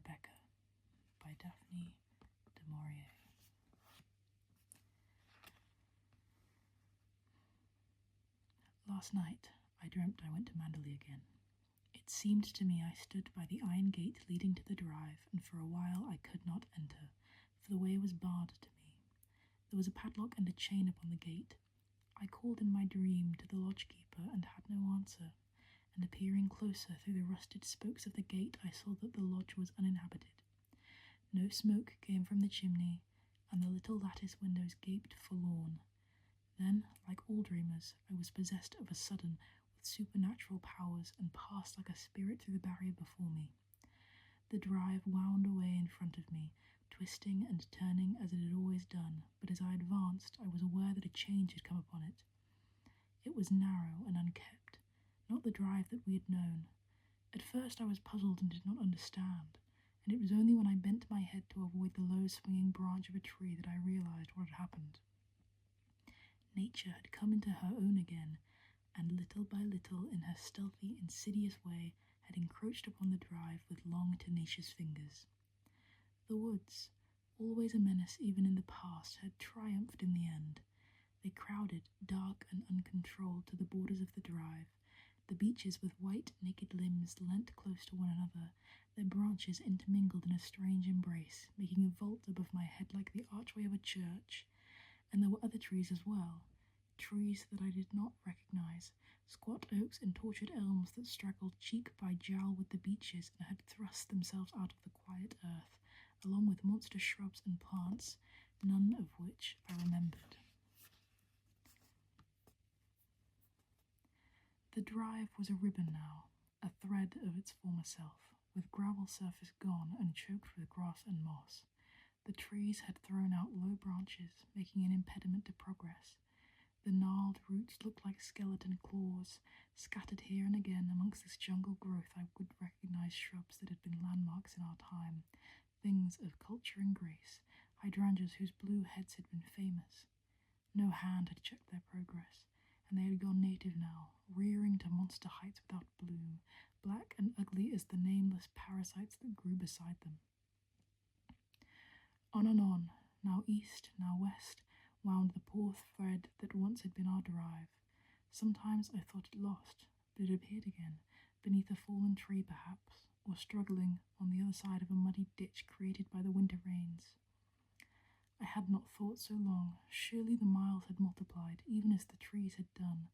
Rebecca by Daphne Du Maurier. Last night I dreamt I went to Manderley again. It seemed to me I stood by the iron gate leading to the drive, and for a while I could not enter, for the way was barred to me. There was a padlock and a chain upon the gate. I called in my dream to the lodge-keeper and had no answer, and appearing closer through the rusted spokes of the gate I saw that the lodge was uninhabited. No smoke came from the chimney, and the little lattice windows gaped forlorn. Then, like all dreamers, I was possessed of a sudden with supernatural powers and passed like a spirit through the barrier before me. The drive wound away in front of me, twisting and turning as it had always done, but as I advanced I was aware that a change had come upon it. It was narrow and unkept, not the drive that we had known. At first I was puzzled and did not understand, and it was only when I bent my head to avoid the low swinging branch of a tree that I realized what had happened. Nature had come into her own again, and little by little, in her stealthy, insidious way, had encroached upon the drive with long, tenacious fingers. The woods, always a menace even in the past, had triumphed in the end. They crowded, dark and uncontrolled, to the borders of the drive. The beeches with white, naked limbs leant close to one another, their branches intermingled in a strange embrace, making a vault above my head like the archway of a church. And there were other trees as well, trees that I did not recognize, squat oaks and tortured elms that straggled cheek by jowl with the beeches and had thrust themselves out of the quiet earth, along with monster shrubs and plants, none of which I remembered. The drive was a ribbon now, a thread of its former self, with gravel surface gone and choked with grass and moss. The trees had thrown out low branches, making an impediment to progress. The gnarled roots looked like skeleton claws. Scattered here and again amongst this jungle growth I would recognize shrubs that had been landmarks in our time, things of culture and grace, hydrangeas whose blue heads had been famous. No hand had checked their progress, and they had gone native now, rearing to monster heights without bloom, black and ugly as the nameless parasites that grew beside them. On, now east, now west, wound the poor thread that once had been our drive. Sometimes I thought it lost, but it appeared again, beneath a fallen tree perhaps, or struggling on the other side of a muddy ditch created by the winter rains. I had not thought so long. Surely the miles had multiplied, even as the trees had done,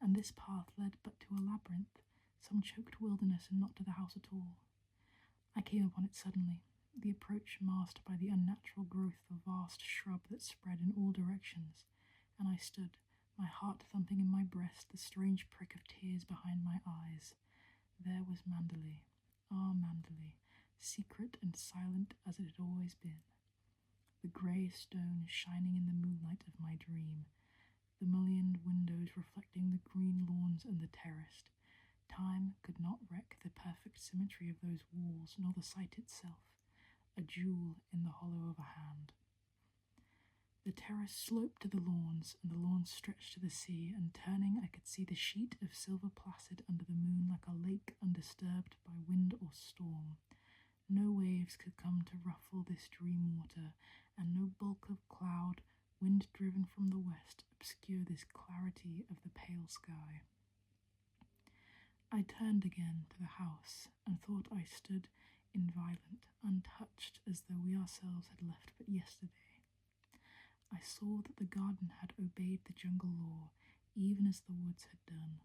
and this path led but to a labyrinth, some choked wilderness and not to the house at all. I came upon it suddenly, the approach masked by the unnatural growth of vast shrub that spread in all directions, and I stood, my heart thumping in my breast, the strange prick of tears behind my eyes. There was Manderley, our Manderley, secret and silent as it had always been. The grey stone shining in the moonlight of my dream, the mullioned windows reflecting the green lawns and the terrace. Time could not wreck the perfect symmetry of those walls, nor the site itself, a jewel in the hollow of a hand. The terrace sloped to the lawns, and the lawns stretched to the sea, and turning I could see the sheet of silver placid under the moon like a lake undisturbed by wind or storm. No waves could come to ruffle this dream water, and no bulk of cloud, wind driven from the west, obscure this clarity of the pale sky. I turned again to the house, and thought I stood inviolate, untouched, as though we ourselves had left but yesterday. I saw that the garden had obeyed the jungle law, even as the woods had done.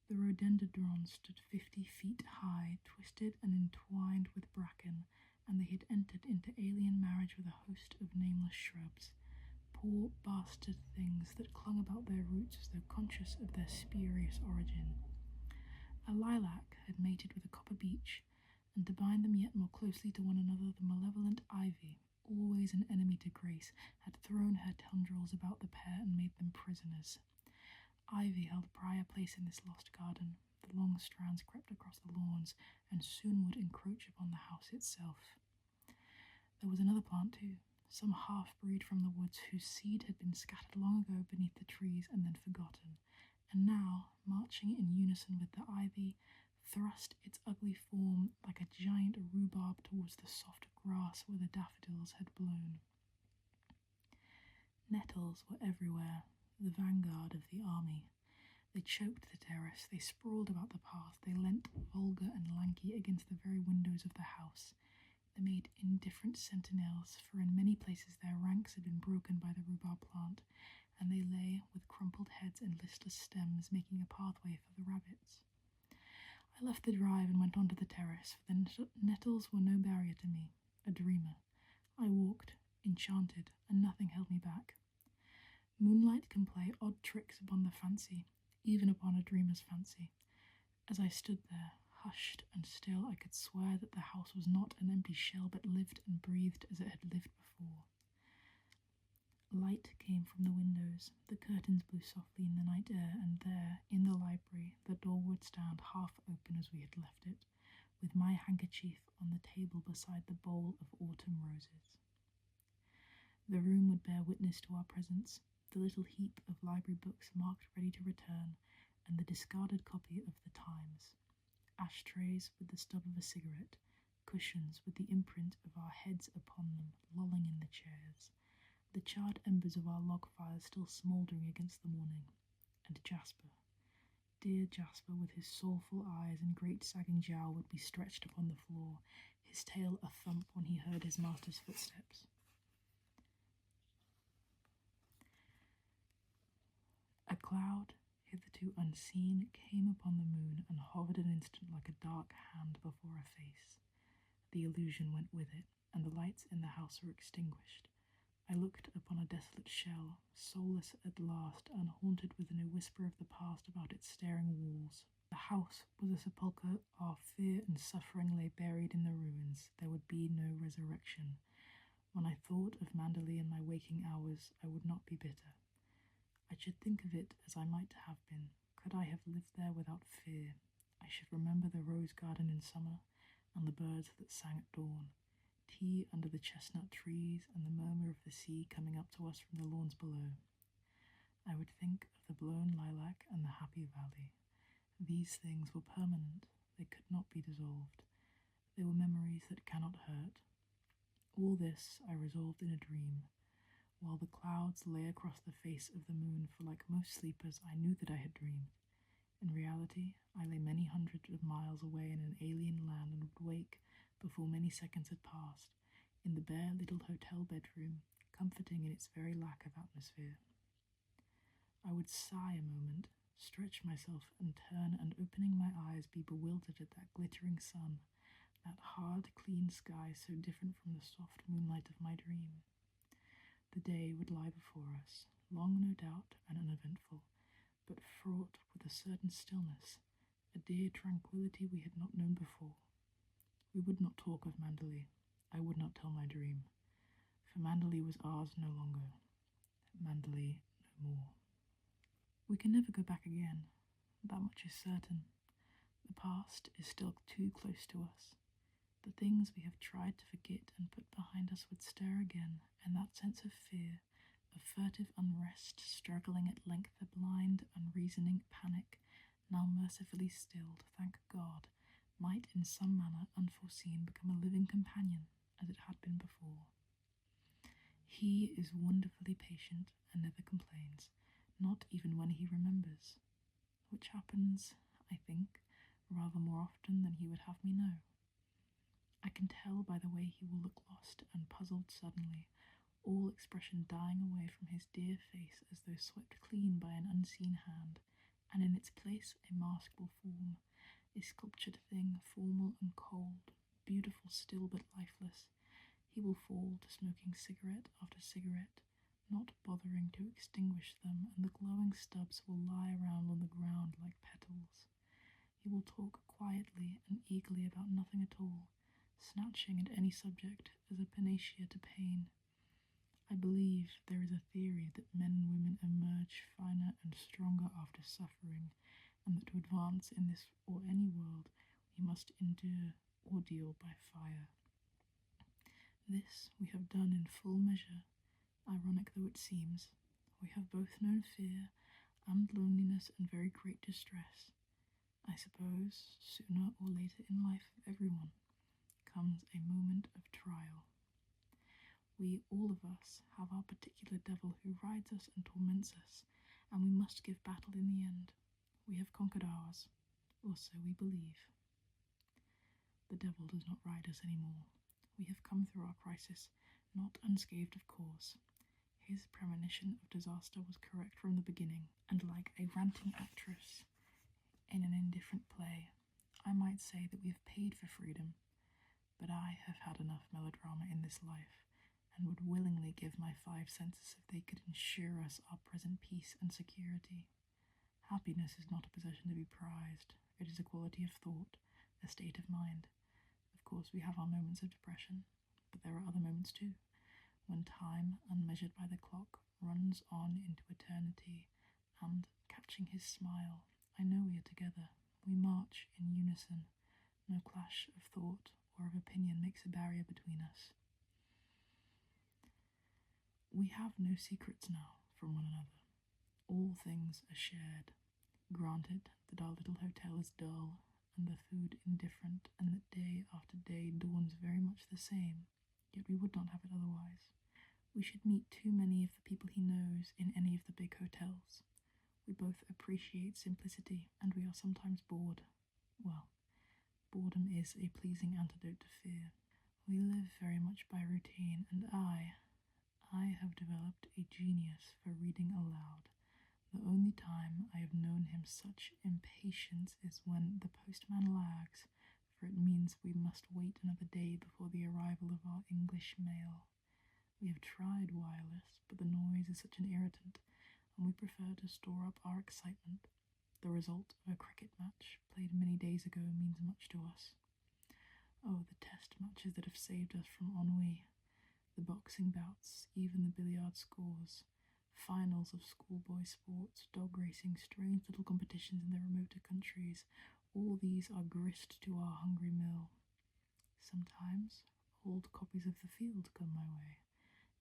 The rhododendrons stood 50 feet high, twisted and entwined with bracken, and they had entered into alien marriage with a host of nameless shrubs, poor bastard things that clung about their roots as though conscious of their spurious origin. A lilac had mated with a copper beech, and to bind them yet more closely to one another, the malevolent ivy, always an enemy to grace, had thrown her tendrils about the pair and made them prisoners. Ivy held prior place in this lost garden. The long strands crept across the lawns, and soon would encroach upon the house itself. There was another plant too, some half-breed from the woods whose seed had been scattered long ago beneath the trees and then forgotten, and now, marching in unison with the ivy, thrust its ugly form like a giant rhubarb towards the soft grass where the daffodils had blown. Nettles were everywhere, the vanguard of the army. They choked the terrace, they sprawled about the path, they leant vulgar and lanky against the very windows of the house. They made indifferent sentinels, for in many places their ranks had been broken by the rhubarb plant, and they lay with crumpled heads and listless stems, making a pathway for the rabbits. I left the drive and went on to the terrace, for the nettles were no barrier to me, a dreamer. I walked, enchanted, and nothing held me back. Moonlight can play odd tricks upon the fancy, even upon a dreamer's fancy. As I stood there, hushed and still, I could swear that the house was not an empty shell, but lived and breathed as it had lived before. Light came from the windows, the curtains blew softly in the night air, and there, in the library, the door would stand half open as we had left it, with my handkerchief on the table beside the bowl of autumn roses. The room would bear witness to our presence, the little heap of library books marked ready to return, and the discarded copy of the Times. Ashtrays with the stub of a cigarette, cushions with the imprint of our heads upon them, lolling in the chairs, the charred embers of our log fires still smouldering against the morning, and Jasper. Dear Jasper, with his soulful eyes and great sagging jowl, would be stretched upon the floor, his tail a thump when he heard his master's footsteps. A cloud, hitherto unseen, came upon the moon and hovered an instant like a dark hand before a face. The illusion went with it, and the lights in the house were extinguished. I looked upon a desolate shell, soulless at last, and haunted with no whisper of the past about its staring walls. The house was a sepulchre. Our fear and suffering lay buried in the ruins. There would be no resurrection. When I thought of Manderley in my waking hours, I would not be bitter. I should think of it as I might have been, could I have lived there without fear. I should remember the rose garden in summer, and the birds that sang at dawn, tea under the chestnut trees, and the murmur of the sea coming up to us from the lawns below. I would think of the blown lilac and the happy valley. These things were permanent, they could not be dissolved. They were memories that cannot hurt. All this I resolved in a dream, while the clouds lay across the face of the moon, for like most sleepers I knew that I had dreamed. In reality, I lay many hundreds of miles away in an alien land and would wake, before many seconds had passed, in the bare little hotel bedroom, comforting in its very lack of atmosphere. I would sigh a moment, stretch myself and turn, and opening my eyes be bewildered at that glittering sun, that hard, clean sky so different from the soft moonlight of my dream. The day would lie before us, long no doubt and uneventful, but fraught with a certain stillness, a dear tranquillity we had not known before. We would not talk of Manderley. I would not tell my dream, for Manderley was ours no longer. Manderley no more. We can never go back again, that much is certain. The past is still too close to us. The things we have tried to forget and put behind us would stir again, and that sense of fear, of furtive unrest, struggling at length a blind, unreasoning panic, now mercifully stilled, thank God, might in some manner unforeseen become a living companion, as it had been before. He is wonderfully patient and never complains, not even when he remembers, which happens, I think, rather more often than he would have me know. I can tell by the way he will look lost and puzzled suddenly, all expression dying away from his dear face as though swept clean by an unseen hand, and in its place a mask will form, a sculptured thing, formal and cold, beautiful still but lifeless. He will fall to smoking cigarette after cigarette, not bothering to extinguish them, and the glowing stubs will lie around on the ground like petals. He will talk quietly and eagerly about nothing at all, snatching at any subject as a panacea to pain. I believe there is a theory that men and women emerge finer and stronger after suffering, and that to advance in this or any world we must endure ordeal by fire. This we have done in full measure, ironic though it seems. We have both known fear and loneliness and very great distress. I suppose, sooner or later in life of everyone, comes a moment of trial. We, all of us, have our particular devil who rides us and torments us, and we must give battle in the end. We have conquered ours, or so we believe. The devil does not ride us anymore. We have come through our crisis, not unscathed of course. His premonition of disaster was correct from the beginning, and like a ranting actress in an indifferent play, I might say that we have paid for freedom, but I have had enough melodrama in this life, and would willingly give my 5 senses if they could ensure us our present peace and security. Happiness is not a possession to be prized. It is a quality of thought, a state of mind. Of course, we have our moments of depression, but there are other moments too, when time, unmeasured by the clock, runs on into eternity, and, catching his smile, I know we are together. We march in unison. No clash of thought or of opinion makes a barrier between us. We have no secrets now from one another. All things are shared. Granted that our little hotel is dull, and the food indifferent, and that day after day dawns very much the same, yet we would not have it otherwise. We should meet too many of the people he knows in any of the big hotels. We both appreciate simplicity, and we are sometimes bored. Well, boredom is a pleasing antidote to fear. We live very much by routine, and I have developed a genius for reading aloud. The only time I have known him such impatience is when the postman lags, for it means we must wait another day before the arrival of our English mail. We have tried wireless, but the noise is such an irritant, and we prefer to store up our excitement. The result of a cricket match played many days ago means much to us. Oh, the test matches that have saved us from ennui. The boxing bouts, even the billiard scores, finals of schoolboy sports, dog racing, strange little competitions in the remoter countries, all these are grist to our hungry mill. Sometimes old copies of The Field come my way,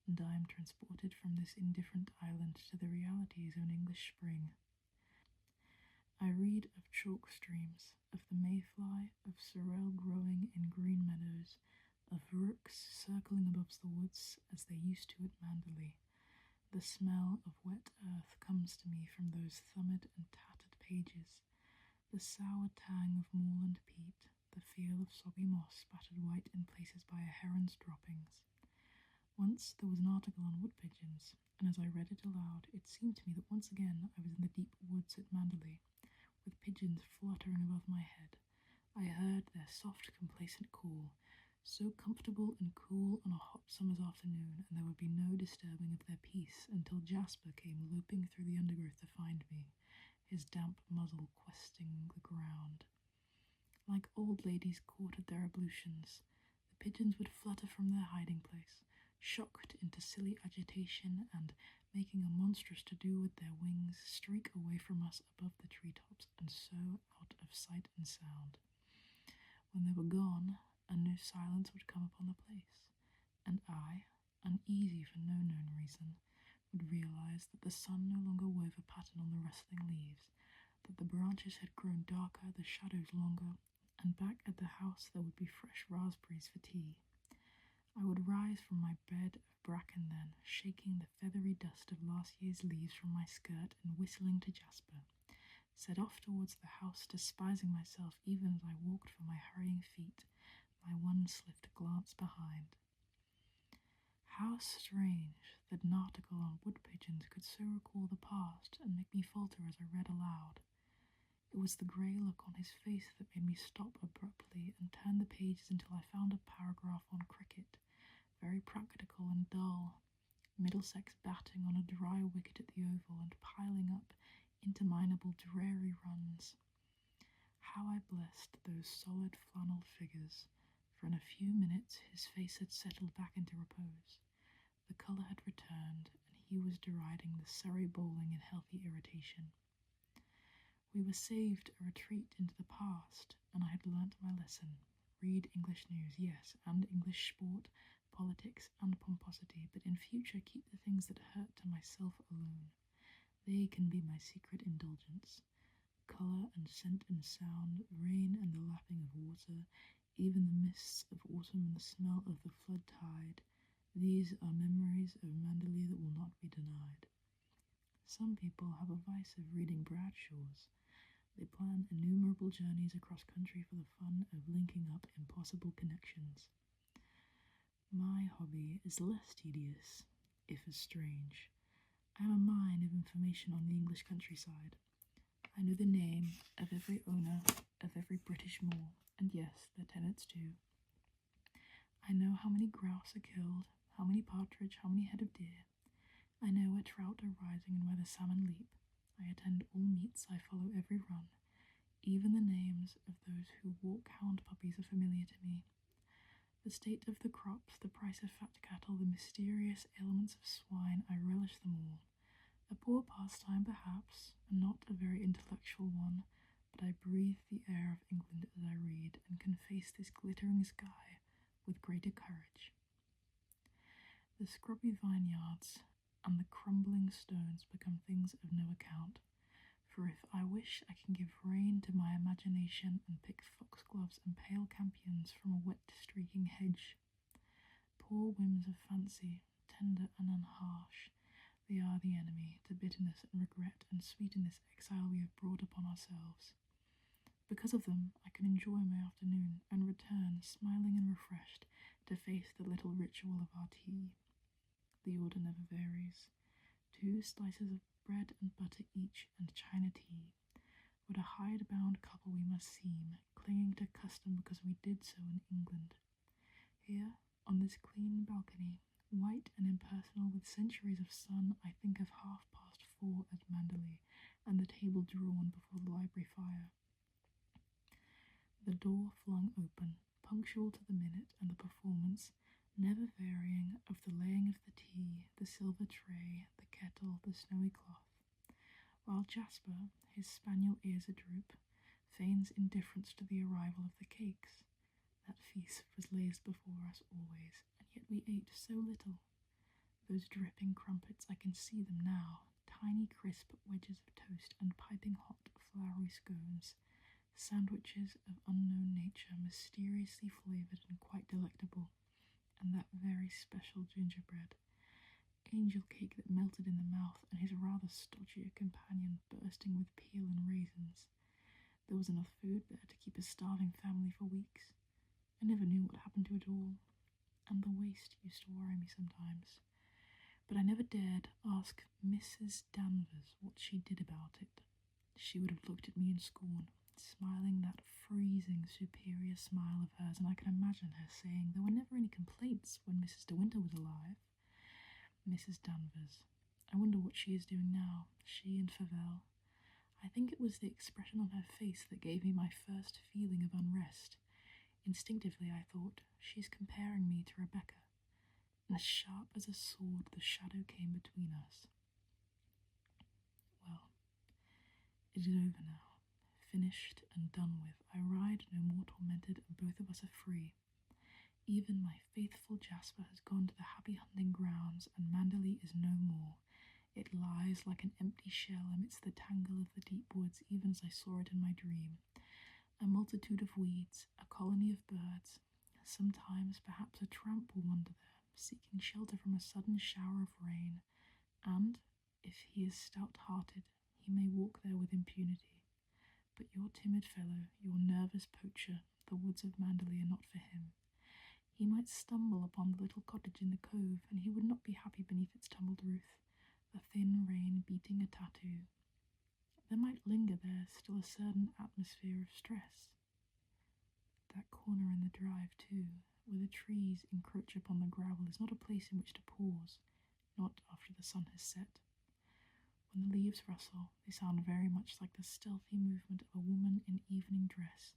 and I am transported from this indifferent island to the realities of an English spring. I read of chalk streams, of the mayfly, of sorrel growing in green meadows, of rooks circling above the woods as they used to at Manderley. The smell of wet earth comes to me from those thumbed and tattered pages, the sour tang of moorland peat, the feel of soggy moss spattered white in places by a heron's droppings. Once there was an article on wood pigeons, and as I read it aloud, it seemed to me that once again I was in the deep woods at Manderley, with pigeons fluttering above my head. I heard their soft, complacent call, so comfortable and cool on a hot summer's afternoon, and there would be no disturbing of their peace until Jasper came loping through the undergrowth to find me, his damp muzzle questing the ground. Like old ladies caught at their ablutions, the pigeons would flutter from their hiding place, shocked into silly agitation, and, making a monstrous to-do with their wings, streak away from us above the treetops, and so out of sight and sound. When they were gone, a new silence would come upon the place, and I, uneasy for no known reason, would realize that the sun no longer wove a pattern on the rustling leaves, that the branches had grown darker, the shadows longer, and back at the house there would be fresh raspberries for tea. I would rise from my bed of bracken then, shaking the feathery dust of last year's leaves from my skirt and whistling to Jasper, set off towards the house, despising myself even as I walked for my hurrying feet, my one swift glance behind. How strange that an article on wood pigeons could so recall the past and make me falter as I read aloud. It was the grey look on his face that made me stop abruptly and turn the pages until I found a paragraph on cricket, very practical and dull, Middlesex batting on a dry wicket at the Oval and piling up interminable dreary runs. How I blessed those solid flannelled figures, for in a few minutes his face had settled back into repose. The colour had returned, and he was deriding the Surrey bowling in healthy irritation. We were saved a retreat into the past, and I had learnt my lesson. Read English news, yes, and English sport, politics, and pomposity, but in future keep the things that hurt to myself alone. They can be my secret indulgence. colour and scent and sound, rain and the lapping of water, even the mists of autumn and the smell of the flood tide. These are memories of Manderley that will not be denied. Some people have a vice of reading Bradshaws. They plan innumerable journeys across country for the fun of linking up impossible connections. My hobby is less tedious, if as strange. I am a mine of information on the English countryside. I know the name of every owner of every British moor, and yes, their tenants too. I know how many grouse are killed, how many partridge, how many head of deer. I know where trout are rising and where the salmon leap. I attend all meets, I follow every run. Even the names of those who walk hound puppies are familiar to me. The state of the crops, the price of fat cattle, the mysterious ailments of swine, I relish them all. A poor pastime, perhaps, and not a very intellectual one, but I breathe the air of England as I read, and can face this glittering sky with greater courage. The scrubby vineyards and the crumbling stones become things of no account, for if I wish I can give rein to my imagination and pick foxgloves and pale campions from a wet streaking hedge. Poor whims of fancy, tender and unharsh, they are the enemy to bitterness and regret and sweeten this exile we have brought upon ourselves. Because of them, I can enjoy my afternoon and return, smiling and refreshed, to face the little ritual of our tea. The order never varies. 2 slices of bread and butter each, and China tea. What a hide-bound couple we must seem, clinging to custom because we did so in England. Here, on this clean balcony, white and impersonal with centuries of sun, I think of 4:30 at Manderley, and the table drawn before the library fire. The door flung open, punctual to the minute, and the performance, never varying, of the laying of the tea, the silver tray, the kettle, the snowy cloth, while Jasper, his spaniel ears a-droop, feigns indifference to the arrival of the cakes. That feast was laid before us always, and yet we ate so little. Those dripping crumpets, I can see them now, tiny crisp wedges of toast and piping hot floury scones, sandwiches of unknown nature, mysteriously flavoured and quite delectable, and that very special gingerbread, angel cake that melted in the mouth, and his rather stodgier companion bursting with peel and raisins. There was enough food there to keep a starving family for weeks. I never knew what happened to it all, and the waste used to worry me sometimes. But I never dared ask Mrs. Danvers what she did about it. She would have looked at me in scorn, smiling that freezing, superior smile of hers, and I can imagine her saying there were never any complaints when Mrs. De Winter was alive. Mrs. Danvers. I wonder what she is doing now, she and Favell. I think it was the expression on her face that gave me my first feeling of unrest. Instinctively I thought, she is comparing me to Rebecca, and as sharp as a sword the shadow came between us. Well, it is over now, finished and done with. I ride no more tormented, and both of us are free. Even my faithful Jasper has gone to the happy hunting grounds, and Manderley is no more. It lies like an empty shell amidst the tangle of the deep woods, even as I saw it in my dream. A multitude of weeds, a colony of birds. Sometimes perhaps a tramp will wander there, seeking shelter from a sudden shower of rain, and, if he is stout-hearted, he may walk there with impunity. But your timid fellow, your nervous poacher, the woods of Manderley are not for him. He might stumble upon the little cottage in the cove, and he would not be happy beneath its tumbled roof, the thin rain beating a tattoo. There might linger there still a certain atmosphere of stress. That corner in the drive, too, where the trees encroach upon the gravel, is not a place in which to pause, not after the sun has set. When the leaves rustle, they sound very much like the stealthy movement of a woman in evening dress,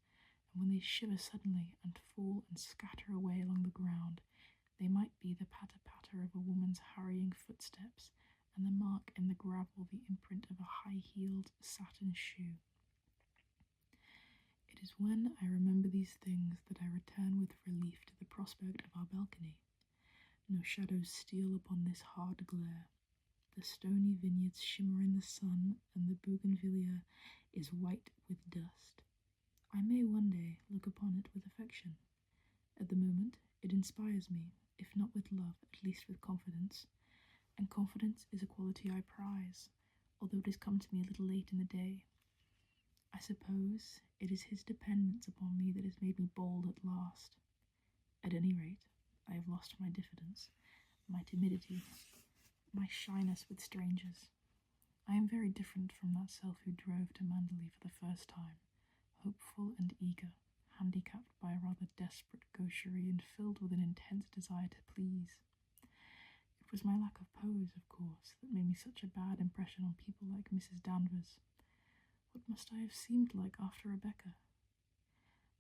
and when they shiver suddenly and fall and scatter away along the ground, they might be the patter-patter of a woman's hurrying footsteps, and the mark in the gravel the imprint of a high-heeled satin shoe. It is when I remember these things that I return with relief to the prospect of our balcony. No shadows steal upon this hard glare. The stony vineyards shimmer in the sun, and the bougainvillea is white with dust. I may one day look upon it with affection. At the moment, it inspires me, if not with love, at least with confidence. And confidence is a quality I prize, although it has come to me a little late in the day. I suppose it is his dependence upon me that has made me bold at last. At any rate, I have lost my diffidence, my timidity, my shyness with strangers. I am very different from that self who drove to Mandalay for the first time, hopeful and eager, handicapped by a rather desperate gaucherie and filled with an intense desire to please. It was my lack of pose, of course, that made me such a bad impression on people like Mrs. Danvers. What must I have seemed like after Rebecca?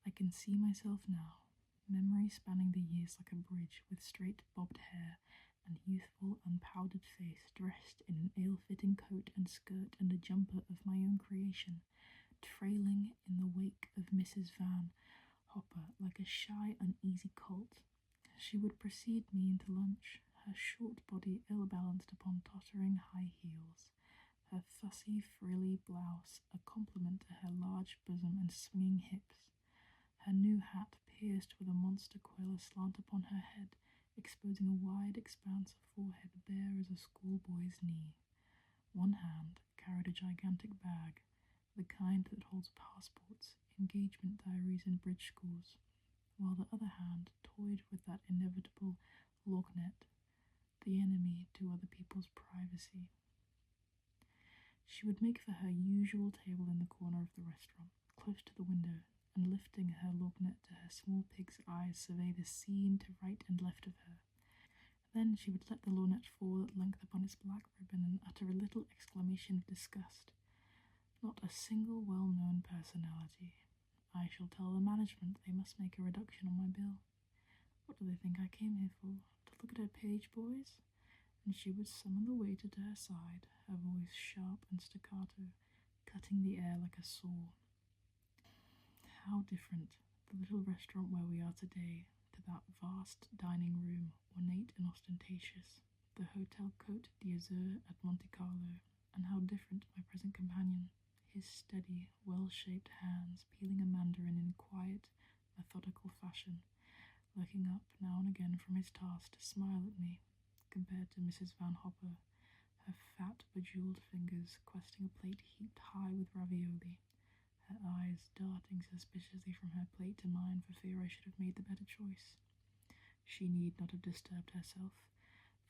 I can see myself now, memory spanning the years like a bridge, with straight bobbed hair and youthful unpowdered face, dressed in an ill-fitting coat and skirt and a jumper of my own creation, trailing in the wake of Mrs. Van Hopper like a shy, uneasy colt. She would precede me into lunch, her short body ill-balanced upon tottering high heels, her fussy, frilly blouse a compliment to her large bosom and swinging hips, her new hat pierced with a monster quill aslant upon her head, exposing a wide expanse of forehead bare as a schoolboy's knee. One hand carried a gigantic bag, the kind that holds passports, engagement diaries, and bridge scores, while the other hand toyed with that inevitable lorgnette, the enemy to other people's privacy. She would make for her usual table in the corner of the restaurant, close to the window, and lifting her lorgnette to her small pig's eyes, survey the scene to right and left of her. Then she would let the lorgnette fall at length upon its black ribbon and utter a little exclamation of disgust. Not a single well-known personality. I shall tell the management they must make a reduction on my bill. What do they think I came here for? To look at her page boys? And she would summon the waiter to her side, her voice sharp and staccato, cutting the air like a saw. How different, the little restaurant where we are today, to that vast dining room, ornate and ostentatious, the Hotel Côte d'Azur at Monte Carlo, and how different my present companion, his steady, well-shaped hands peeling a mandarin in quiet, methodical fashion, looking up now and again from his task to smile at me, compared to Mrs. Van Hopper, her fat, bejeweled fingers questing a plate heaped high with ravioli, her eyes darting suspiciously from her plate to mine for fear I should have made the better choice. She need not have disturbed herself,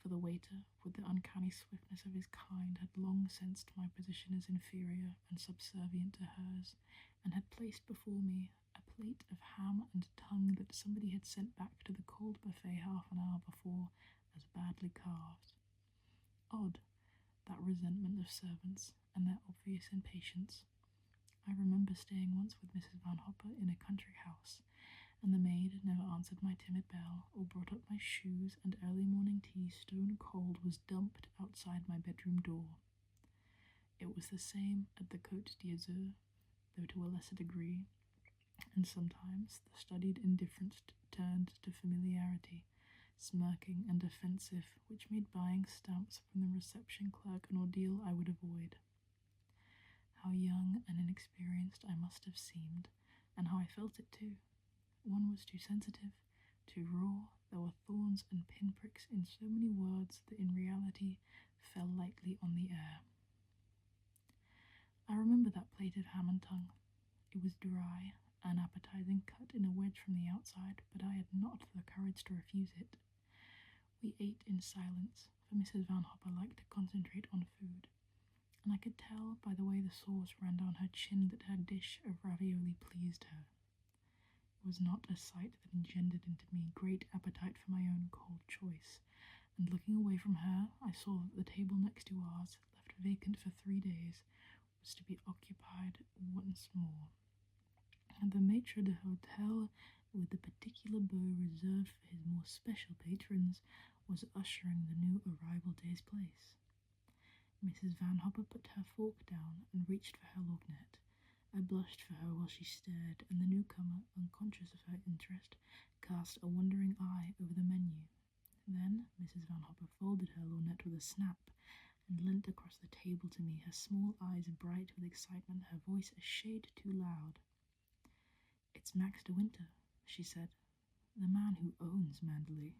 for the waiter, with the uncanny swiftness of his kind, had long sensed my position as inferior and subservient to hers, and had placed before me a plate of ham and tongue that somebody had sent back to the cold buffet half an hour before as badly carved. Odd, that resentment of servants and their obvious impatience. I remember staying once with Mrs. Van Hopper in a country house, and the maid never answered my timid bell or brought up my shoes, and early morning tea, stone cold, was dumped outside my bedroom door. It was the same at the Côte d'Azur, though to a lesser degree, and sometimes the studied indifference turned to familiarity, smirking and offensive, which made buying stamps from the reception clerk an ordeal I would avoid. How young and inexperienced I must have seemed, and how I felt it too. One was too sensitive, too raw. There were thorns and pinpricks in so many words that in reality fell lightly on the air. I remember that plate of ham and tongue. It was dry, unappetizing, cut in a wedge from the outside, but I had not the courage to refuse it. We ate in silence, for Mrs. Van Hopper liked to concentrate on food, and I could tell by the way the sauce ran down her chin that her dish of ravioli pleased her. It was not a sight that engendered into me great appetite for my own cold choice, and looking away from her, I saw that the table next to ours, left vacant for 3 days, was to be occupied once more. And the maitre d'hotel, with the particular beau reserved for his more special patrons, was ushering the new arrival to his place. Mrs. Van Hopper put her fork down and reached for her lorgnette. I blushed for her while she stared, and the newcomer, unconscious of her interest, cast a wondering eye over the menu. Then Mrs. Van Hopper folded her lorgnette with a snap, and leant across the table to me, her small eyes bright with excitement, her voice a shade too loud. "It's Max de Winter," she said. "The man who owns Manderley.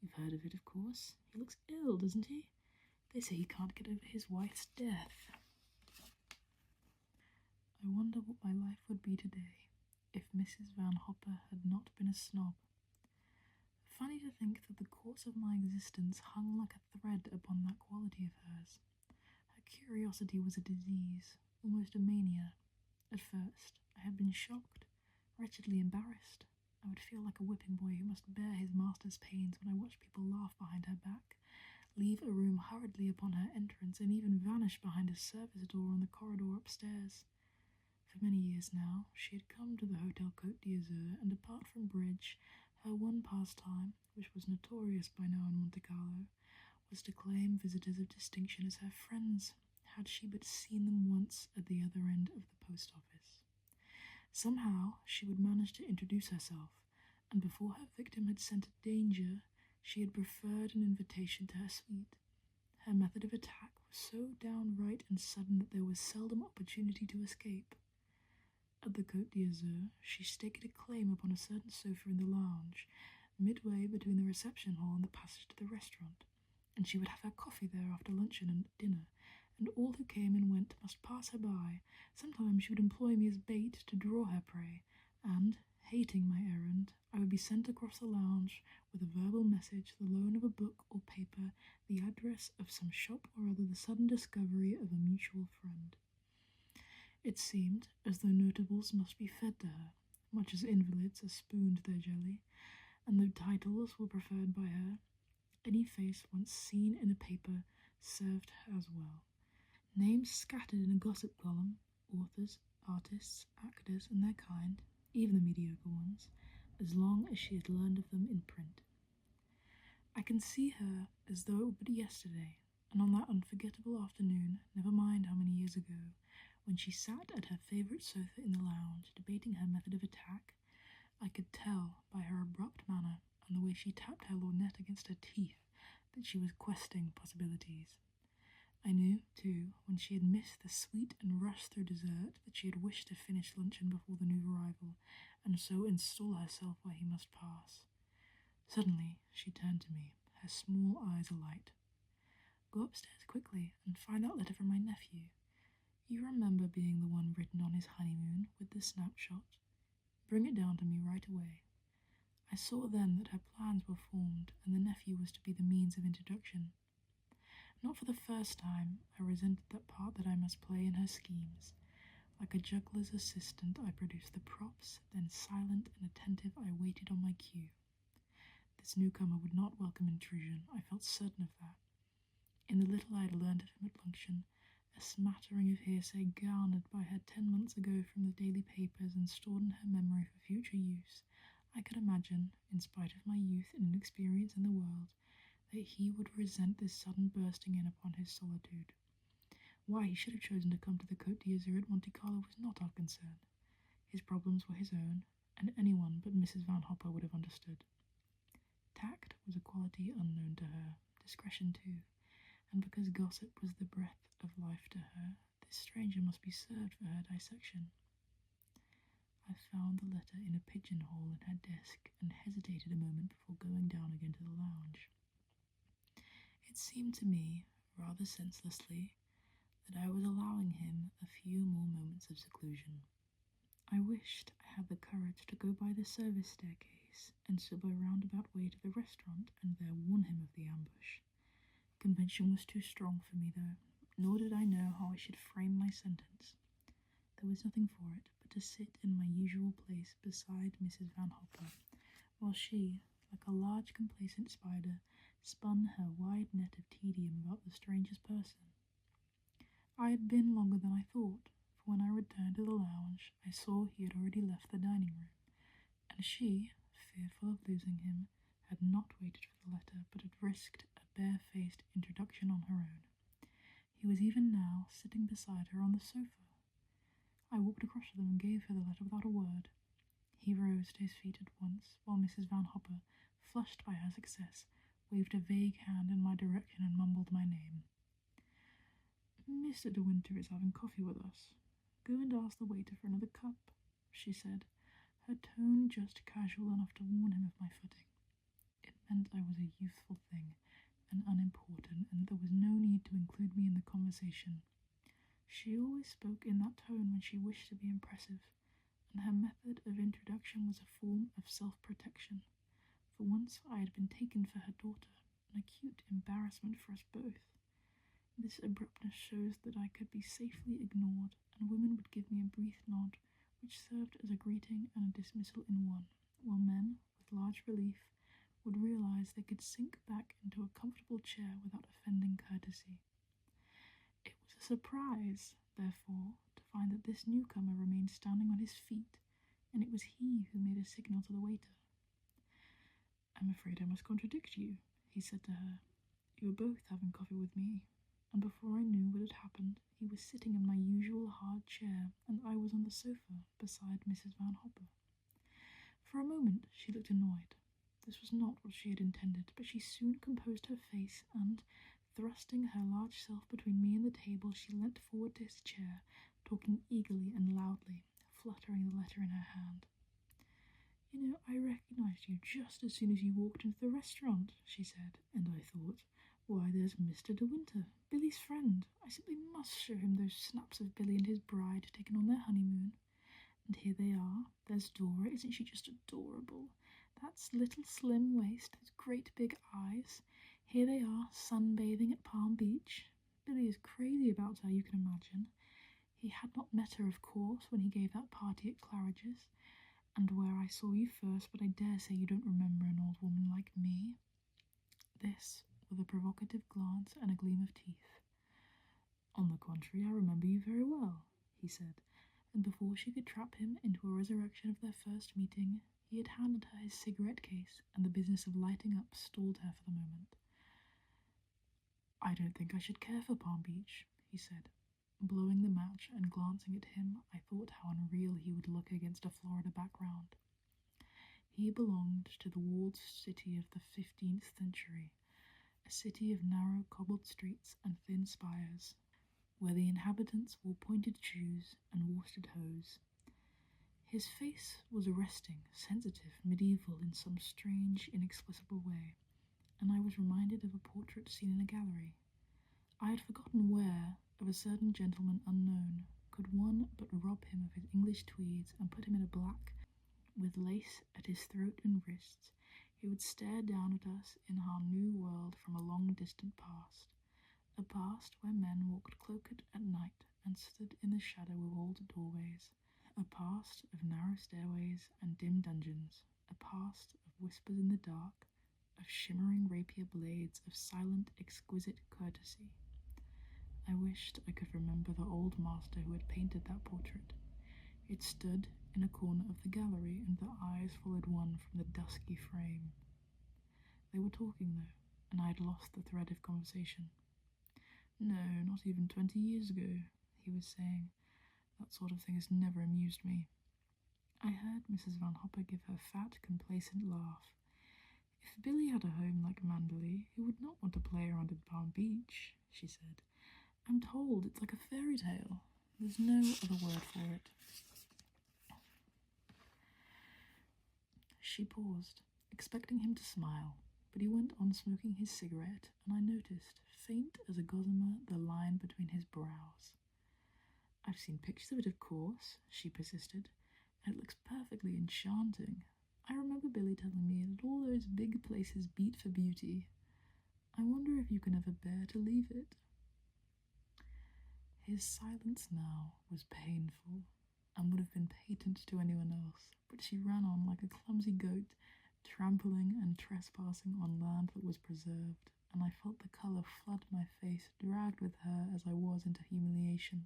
You've heard of it, of course. He looks ill, doesn't he? They say he can't get over his wife's death. I wonder what my life would be today if Mrs. Van Hopper had not been a snob. Funny to think that the course of my existence hung like a thread upon that quality of hers. Her curiosity was a disease, almost a mania. At first, I had been shocked, wretchedly embarrassed. I would feel like a whipping boy who must bear his master's pains when I watched people laugh behind her back, leave a room hurriedly upon her entrance, and even vanish behind a service door on the corridor upstairs. For many years now, she had come to the Hotel Côte d'Azur, and apart from bridge, her one pastime, which was notorious by now in Monte Carlo, was to claim visitors of distinction as her friends, had she but seen them once at the other end of the post office. Somehow she would manage to introduce herself, and before her victim had scented danger, she had preferred an invitation to her suite. Her method of attack was so downright and sudden that there was seldom opportunity to escape. At the Côte d'Azur, she staked a claim upon a certain sofa in the lounge, midway between the reception hall and the passage to the restaurant, and she would have her coffee there after luncheon and dinner, and all who came and went must pass her by. Sometimes she would employ me as bait to draw her prey, and, hating my errand, I would be sent across the lounge with a verbal message, the loan of a book or paper, the address of some shop or other, the sudden discovery of a mutual friend. It seemed as though notables must be fed to her, much as invalids are spooned their jelly, and though titles were preferred by her, any face once seen in a paper served her as well. Names scattered in a gossip column, authors, artists, actors, and their kind, even the mediocre ones, as long as she had learned of them in print. I can see her as though it were but yesterday, and on that unforgettable afternoon, never mind how many years ago, when she sat at her favourite sofa in the lounge, debating her method of attack, I could tell by her abrupt manner and the way she tapped her lorgnette against her teeth that she was questing possibilities. I knew, too, when she had missed the sweet and rushed through dessert, that she had wished to finish luncheon before the new arrival, and so install herself where he must pass. Suddenly she turned to me, her small eyes alight. "Go upstairs quickly and find that letter from my nephew. You remember being the one written on his honeymoon with the snapshot? Bring it down to me right away." I saw then that her plans were formed, and the nephew was to be the means of introduction. Not for the first time, I resented that part that I must play in her schemes. Like a juggler's assistant, I produced the props, then silent and attentive I waited on my cue. This newcomer would not welcome intrusion, I felt certain of that. In the little I had learned of him at luncheon, a smattering of hearsay garnered by her 10 months ago from the daily papers and stored in her memory for future use, I could imagine, in spite of my youth and inexperience in the world, that he would resent this sudden bursting in upon his solitude. Why he should have chosen to come to the Côte d'Azur at Monte Carlo was not our concern. His problems were his own, and anyone but Mrs. Van Hopper would have understood. Tact was a quality unknown to her, discretion too, and because gossip was the breath of life to her, this stranger must be served for her dissection. I found the letter in a pigeonhole in her desk and hesitated a moment before going down again to the lounge. It seemed to me, rather senselessly, that I was allowing him a few more moments of seclusion. I wished I had the courage to go by the service staircase and so by a roundabout way to the restaurant and there warn him of the ambush. Convention was too strong for me, though, nor did I know how I should frame my sentence. There was nothing for it but to sit in my usual place beside Mrs. Van Hopper, while she, like a large complacent spider, spun her wide net of tedium about the stranger's person. I had been longer than I thought, for when I returned to the lounge, I saw he had already left the dining room, and she, fearful of losing him, had not waited for the letter, but had risked a bare-faced introduction on her own. He was even now sitting beside her on the sofa. I walked across to them and gave her the letter without a word. He rose to his feet at once, while Mrs. Van Hopper, flushed by her success, waved a vague hand in my direction and mumbled my name. Mr. De Winter is having coffee with us. Go and ask the waiter for another cup, she said, her tone just casual enough to warn him of my footing. It meant I was a youthful thing and unimportant, and there was no need to include me in the conversation. She always spoke in that tone when she wished to be impressive, and her method of introduction was a form of self-protection. For once I had been taken for her daughter, an acute embarrassment for us both. This abruptness shows that I could be safely ignored, and women would give me a brief nod, which served as a greeting and a dismissal in one, while men, with large relief, would realize they could sink back into a comfortable chair without offending courtesy. It was a surprise, therefore, to find that this newcomer remained standing on his feet, and it was he who made a signal to the waiter. I'm afraid I must contradict you, he said to her. You were both having coffee with me, and before I knew what had happened, he was sitting in my usual hard chair, and I was on the sofa beside Mrs. Van Hopper. For a moment she looked annoyed. This was not what she had intended, but she soon composed her face, and, thrusting her large self between me and the table, she leant forward to his chair, talking eagerly and loudly, fluttering the letter in her hand. You know, I recognized you just as soon as you walked into the restaurant, she said, and I thought, why, there's Mr. De Winter, Billy's friend. I simply must show him those snaps of Billy and his bride taken on their honeymoon. And here they are. There's Dora, isn't she just adorable? That's little slim waist, those great big eyes. Here they are, sunbathing at Palm Beach. Billy is crazy about her, you can imagine. He had not met her, of course, when he gave that party at Claridge's, and where I saw you first, but I dare say you don't remember an old woman like me. This, with a provocative glance and a gleam of teeth. On the contrary, I remember you very well, he said, and before she could trap him into a resurrection of their first meeting, he had handed her his cigarette case, and the business of lighting up stalled her for the moment. I don't think I should care for Palm Beach, he said. Blowing the match and glancing at him, I thought how unreal he would look against a Florida background. He belonged to the walled city of the 15th century, a city of narrow cobbled streets and thin spires, where the inhabitants wore pointed shoes and worsted hose. His face was arresting, sensitive, medieval in some strange, inexplicable way, and I was reminded of a portrait seen in a gallery. I had forgotten where, of a certain gentleman unknown, could one but rob him of his English tweeds and put him in a black, with lace at his throat and wrists. He would stare down at us in our new world from a long distant past, a past where men walked cloaked at night and stood in the shadow of old doorways, a past of narrow stairways and dim dungeons, a past of whispers in the dark, of shimmering rapier blades, of silent, exquisite courtesy. I wished I could remember the old master who had painted that portrait. It stood in a corner of the gallery, and the eyes followed one from the dusky frame. They were talking, though, and I had lost the thread of conversation. No, not even 20 years ago, he was saying. That sort of thing has never amused me. I heard Mrs. Van Hopper give her fat, complacent laugh. If Billy had a home like Manderley, he would not want to play around in Palm Beach, she said. I'm told it's like a fairy tale. There's no other word for it. She paused, expecting him to smile, but he went on smoking his cigarette, and I noticed, faint as a gossamer, the line between his brows. I've seen pictures of it, of course, she persisted, and it looks perfectly enchanting. I remember Billy telling me that all those big places beat for beauty. I wonder if you can ever bear to leave it. His silence now was painful, and would have been patent to anyone else, but she ran on like a clumsy goat, trampling and trespassing on land that was preserved, and I felt the colour flood my face, dragged with her as I was into humiliation.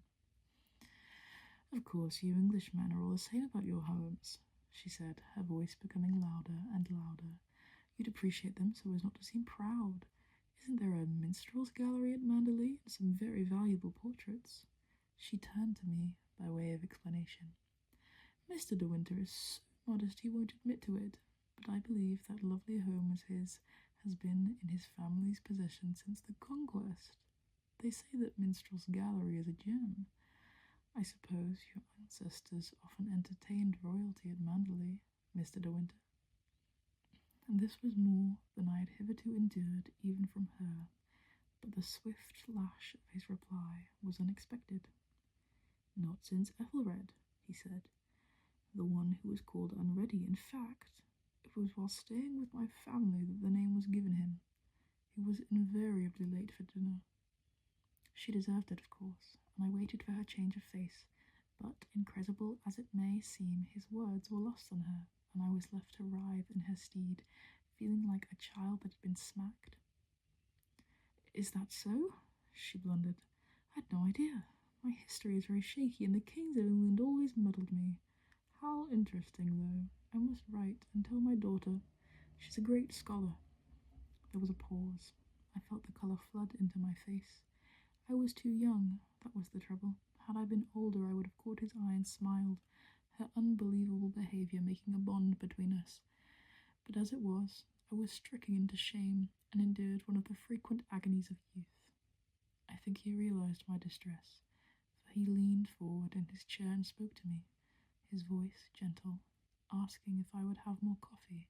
Of course, you Englishmen are all the same about your homes, she said, her voice becoming louder and louder. You'd appreciate them so as not to seem proud. Isn't there a minstrel's gallery at Manderley and some very valuable portraits? She turned to me by way of explanation. Mr. De Winter is so modest he won't admit to it, but I believe that lovely home as his has been in his family's possession since the Conquest. They say that Minstrel's Gallery is a gem. I suppose your ancestors often entertained royalty at Manderley, Mr. De Winter. And this was more than I had hitherto endured even from her, but the swift lash of his reply was unexpected. Not since Ethelred, he said, the one who was called Unready. In fact, it was while staying with my family that the name was given him. He was invariably late for dinner. She deserved it, of course, and I waited for her change of face, but, incredible as it may seem, his words were lost on her, and I was left to writhe in her stead, feeling like a child that had been smacked. Is that so? She blundered. I had no idea. My history is very shaky, and the kings of England always muddled me. How interesting, though. I must write and tell my daughter. She's a great scholar. There was a pause. I felt the colour flood into my face. I was too young, that was the trouble. Had I been older, I would have caught his eye and smiled, her unbelievable behaviour making a bond between us. But as it was, I was stricken into shame and endured one of the frequent agonies of youth. I think he realised my distress, for he leaned forward in his chair and spoke to me, his voice gentle, asking if I would have more coffee,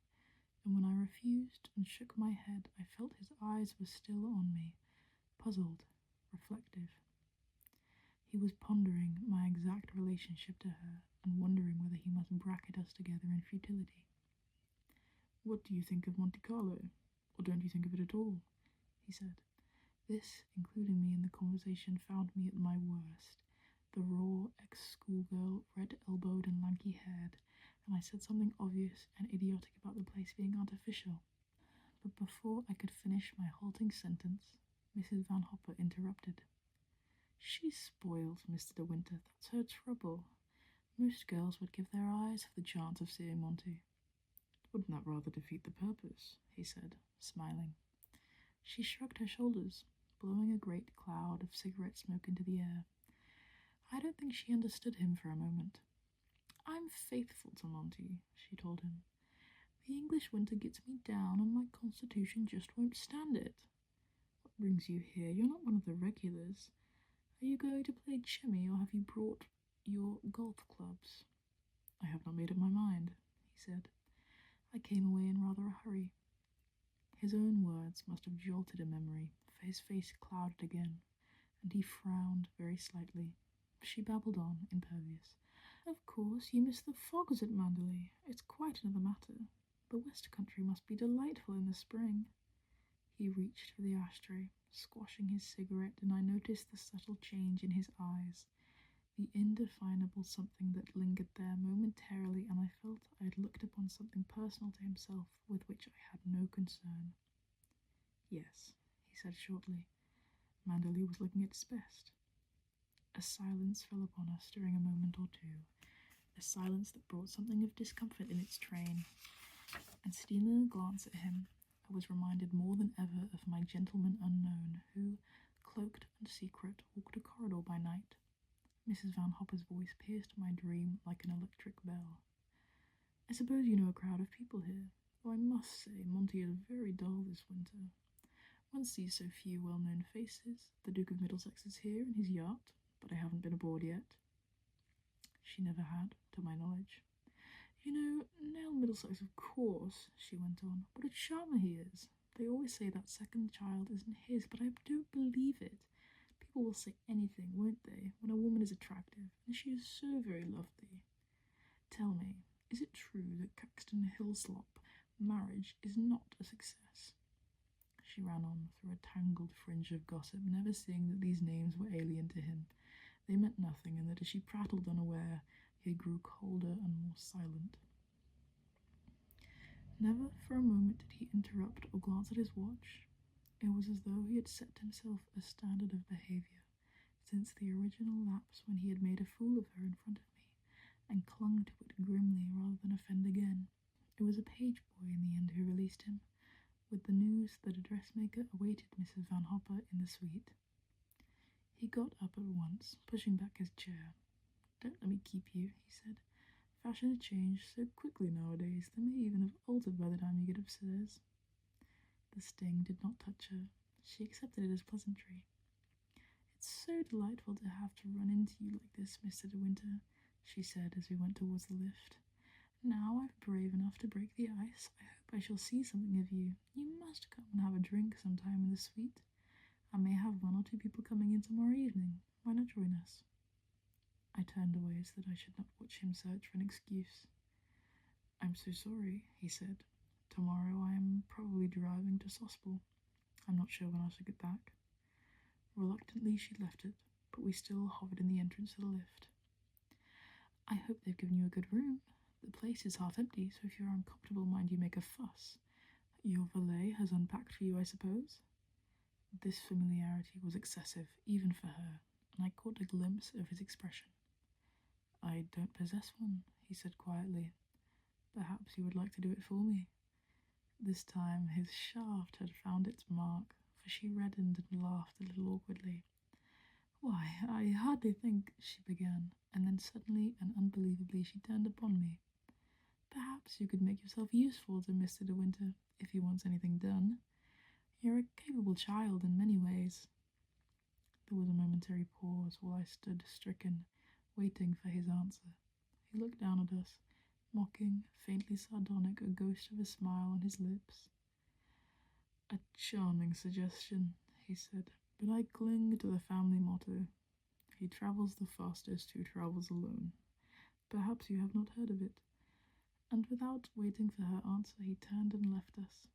and when I refused and shook my head, I felt his eyes were still on me, puzzled, reflective. He was pondering my exact relationship to her and wondering whether he must bracket us together in futility. What do you think of Monte Carlo? Or don't you think of it at all? He said. This, including me in the conversation, found me at my worst. The raw ex-schoolgirl, red-elbowed and lanky-haired, and I said something obvious and idiotic about the place being artificial. But before I could finish my halting sentence, Mrs. Van Hopper interrupted. She's spoiled, Mr. De Winter. That's her trouble. Most girls would give their eyes for the chance of seeing Monty. Wouldn't that rather defeat the purpose? He said, smiling. She shrugged her shoulders, blowing a great cloud of cigarette smoke into the air. I don't think she understood him for a moment. I'm faithful to Monty, she told him. The English winter gets me down, and my constitution just won't stand it. What brings you here? You're not one of the regulars. Are you going to play chimmy, or have you brought your golf clubs? I have not made up my mind, he said. I came away in rather a hurry. His own words must have jolted a memory, for his face clouded again, and he frowned very slightly. She babbled on, impervious. Of course, you miss the fogs at Manderley. It's quite another matter. The West Country must be delightful in the spring. He reached for the ashtray, squashing his cigarette, and I noticed the subtle change in his eyes, the indefinable something that lingered there momentarily, and I felt I had looked upon something personal to himself with which I had no concern. Yes, he said shortly. Manderley was looking at its best. A silence fell upon us during a moment or two, a silence that brought something of discomfort in its train, and stealing a glance at him, I was reminded more than ever of my gentleman unknown, who, cloaked and secret, walked a corridor by night. Mrs. Van Hopper's voice pierced my dream like an electric bell. I suppose you know a crowd of people here, though I must say Monty is very dull this winter. One sees so few well-known faces. The Duke of Middlesex is here in his yacht, but I haven't been aboard yet. She never had, to my knowledge. You know, Nell Middlesex, of course, she went on. What a charmer he is. They always say that second child isn't his, but I don't believe it. People will say anything, won't they, when a woman is attractive, and she is so very lovely. Tell me, is it true that Caxton Hillslop marriage is not a success? She ran on through a tangled fringe of gossip, never seeing that these names were alien to him. They meant nothing, and that as she prattled unaware, he grew colder and more silent. Never for a moment did he interrupt or glance at his watch. It was as though he had set himself a standard of behaviour, since the original lapse when he had made a fool of her in front of me, and clung to it grimly rather than offend again. It was a page boy in the end who released him, with the news that a dressmaker awaited Mrs. Van Hopper in the suite. He got up at once, pushing back his chair. Don't let me keep you, he said. Fashion has changed so quickly nowadays, they may even have altered by the time you get upstairs. The sting did not touch her. She accepted it as pleasantry. It's so delightful to have to run into you like this, Mr. De Winter, she said as we went towards the lift. Now I'm brave enough to break the ice. I hope I shall see something of you. You must come and have a drink sometime in the suite. I may have one or two people coming in tomorrow evening. Why not join us? I turned away so that I should not watch him search for an excuse. I'm so sorry, he said. Tomorrow I am probably driving to Sospel. I'm not sure when I shall get back. Reluctantly she left it, but we still hovered in the entrance to the lift. I hope they've given you a good room. The place is half empty, so if you're uncomfortable, mind you make a fuss. Your valet has unpacked for you, I suppose? This familiarity was excessive, even for her, and I caught a glimpse of his expression. I don't possess one, he said quietly. Perhaps you would like to do it for me. This time his shaft had found its mark, for she reddened and laughed a little awkwardly. Why, I hardly think, she began, and then suddenly and unbelievably she turned upon me. Perhaps you could make yourself useful to Mr. De Winter, if he wants anything done. You're a capable child in many ways. There was a momentary pause while I stood stricken, waiting for his answer. He looked down at us, mocking, faintly sardonic, a ghost of a smile on his lips. A charming suggestion, he said, but I cling to the family motto. He travels the fastest who travels alone. Perhaps you have not heard of it. And without waiting for her answer, he turned and left us.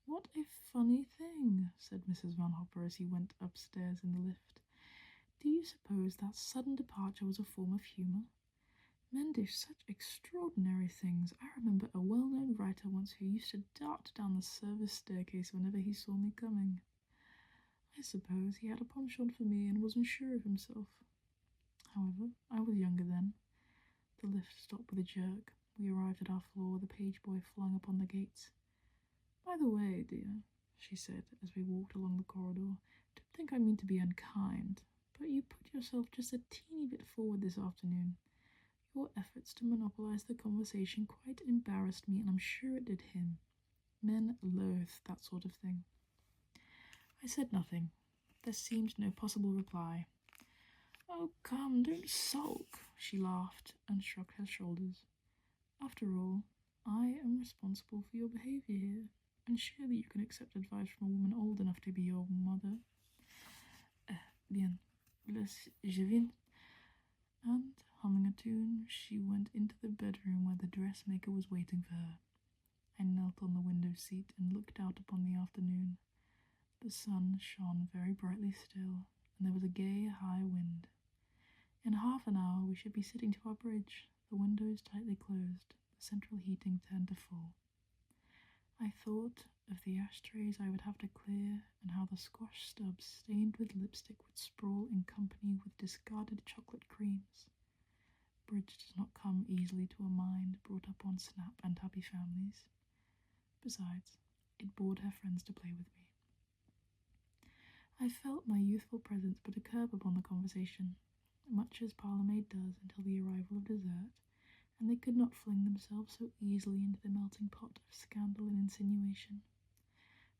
What a funny thing, said Mrs. Van Hopper as he went upstairs in the lift. Do you suppose that sudden departure was a form of humour? Men do such extraordinary things. I remember a well-known writer once who used to dart down the service staircase whenever he saw me coming. I suppose he had a penchant for me and wasn't sure of himself. However, I was younger then. The lift stopped with a jerk. We arrived at our floor, the page boy flung upon the gates. By the way, dear, she said as we walked along the corridor, don't think I mean to be unkind, but you put yourself just a teeny bit forward this afternoon. Your efforts to monopolize the conversation quite embarrassed me, and I'm sure it did him. Men loathe that sort of thing. I said nothing. There seemed no possible reply. Oh, come, don't sulk, she laughed and shrugged her shoulders. After all, I am responsible for your behavior here, and surely you can accept advice from a woman old enough to be your mother. Bien, je viens. And, humming a tune, she went into the bedroom where the dressmaker was waiting for her. I knelt on the window seat and looked out upon the afternoon. The sun shone very brightly still, and there was a gay high wind. In half an hour we should be sitting to our bridge, the windows tightly closed, the central heating turned to full. I thought of the ashtrays I would have to clear, and how the squash stubs stained with lipstick would sprawl in company with discarded chocolate creams. Bridge does not come easily to a mind brought up on snap and happy families. Besides, it bored her friends to play with me. I felt my youthful presence put a curb upon the conversation, much as parlour-maid does until the arrival of dessert, and they could not fling themselves so easily into the melting pot of scandal and insinuation.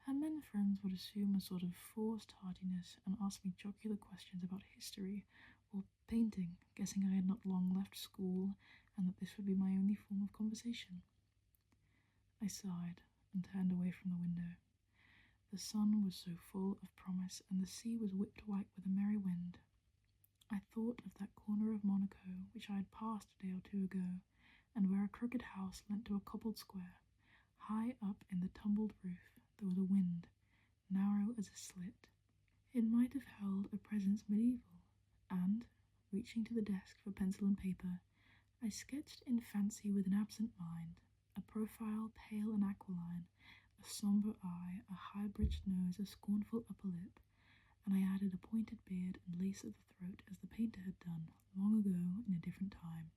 Her men friends would assume a sort of forced heartiness and ask me jocular questions about history or painting, guessing I had not long left school and that this would be my only form of conversation. I sighed and turned away from the window. The sun was so full of promise, and the sea was whipped white with a merry wind. I thought of that corner of Monaco which I had passed a day or two ago, and where a crooked house lent to a cobbled square. High up in the tumbled roof there was a wind, narrow as a slit. It might have held a presence medieval, and, reaching to the desk for pencil and paper, I sketched in fancy with an absent mind a profile pale and aquiline, a sombre eye, a high-bridged nose, a scornful upper lip, and I added a pointed beard and lace at the throat as the painter had done long ago in a different time.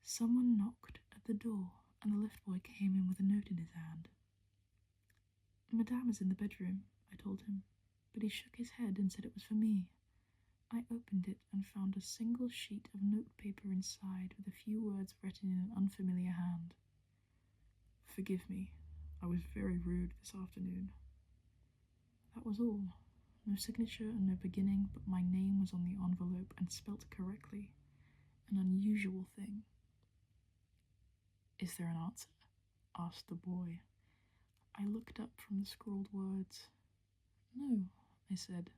Someone knocked at the door, and the lift boy came in with a note in his hand. Madame is in the bedroom, I told him, but he shook his head and said it was for me. I opened it and found a single sheet of notepaper inside with a few words written in an unfamiliar hand. Forgive me, I was very rude this afternoon. That was all. No signature and no beginning, but my name was on the envelope and spelt correctly. An unusual thing. "Is there an answer?" asked the boy. I looked up from the scrawled words. "No," I said.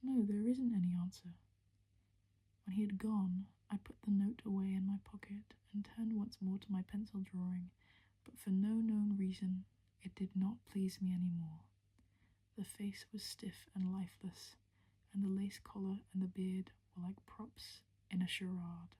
"No, there isn't any answer." When he had gone, I put the note away in my pocket and turned once more to my pencil drawing, but for no known reason, it did not please me any more. The face was stiff and lifeless, and the lace collar and the beard were like props in a charade.